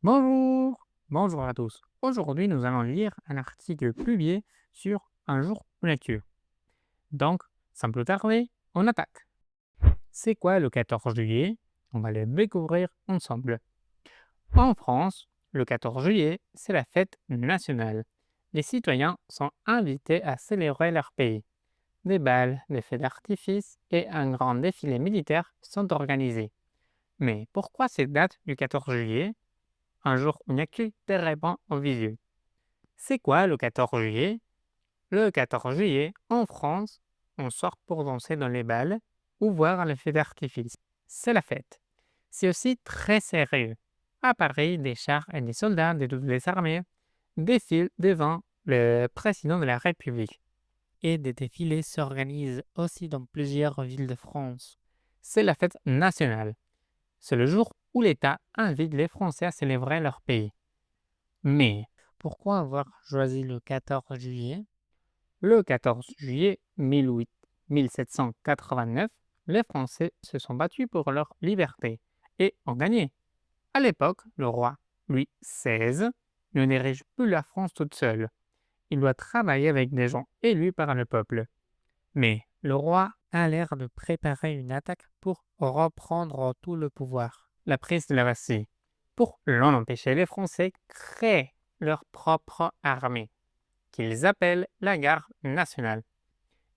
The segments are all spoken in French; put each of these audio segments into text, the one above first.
Bonjour à tous. Aujourd'hui, nous allons lire un article publié sur Un jour pour nature. Donc, sans plus tarder, on attaque. C'est quoi le 14 juillet? On va le découvrir ensemble. En France, le 14 juillet, c'est la fête nationale. Les citoyens sont invités à célébrer leur pays. Des balles, des feux d'artifice et un grand défilé militaire sont organisés. Mais pourquoi cette date du 14 juillet? Un jour où il n'y a que des réponses au visuel. C'est quoi le 14 juillet? Le 14 juillet, en France, on sort pour danser dans les balles ou voir les feux d'artifice. C'est la fête. C'est aussi très sérieux. À Paris, des chars et des soldats de toutes les armées défilent devant le président de la République. Et des défilés s'organisent aussi dans plusieurs villes de France. C'est la fête nationale. C'est le jour où l'État invite les Français à célébrer leur pays. Mais pourquoi avoir choisi le 14 juillet? Le 14 juillet 1789, les Français se sont battus pour leur liberté et ont gagné. À l'époque, le roi Louis XVI ne dirige plus la France toute seule. Il doit travailler avec des gens élus par le peuple. Mais le roi a l'air de préparer une attaque pour reprendre tout le pouvoir. La prise de la Bastille. Pour l'en empêcher, les Français créent leur propre armée, qu'ils appellent la garde nationale.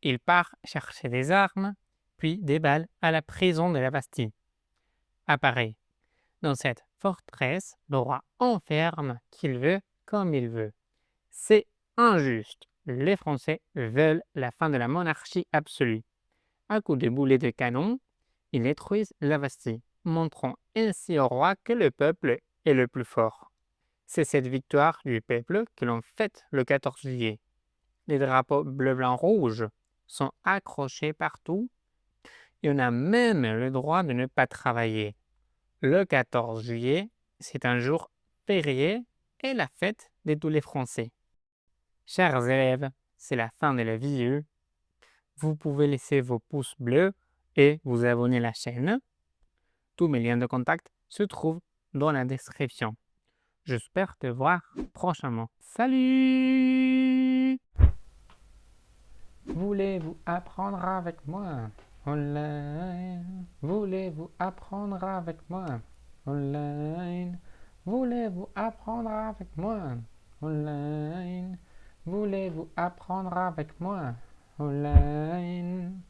Ils partent chercher des armes, puis des balles à la prison de la Bastille. À Paris, dans cette forteresse, le roi enferme qui veut comme il veut. C'est injuste. Les Français veulent la fin de la monarchie absolue. À coups de boulets de canon, ils détruisent la Bastille, montrant ainsi au roi que le peuple est le plus fort. C'est cette victoire du peuple que l'on fête le 14 juillet. Les drapeaux bleu, blanc, rouge sont accrochés partout et on a même le droit de ne pas travailler. Le 14 juillet, c'est un jour férié et la fête de tous les Français. Chers élèves, c'est la fin de la vidéo. Vous pouvez laisser vos pouces bleus et vous abonner à la chaîne. Tous mes liens de contact se trouvent dans la description. J'espère te voir prochainement. Salut! Voulez-vous apprendre avec moi? Online. Voulez-vous apprendre avec moi? Online. Voulez-vous apprendre avec moi? Online. Voulez-vous apprendre avec moi? Online.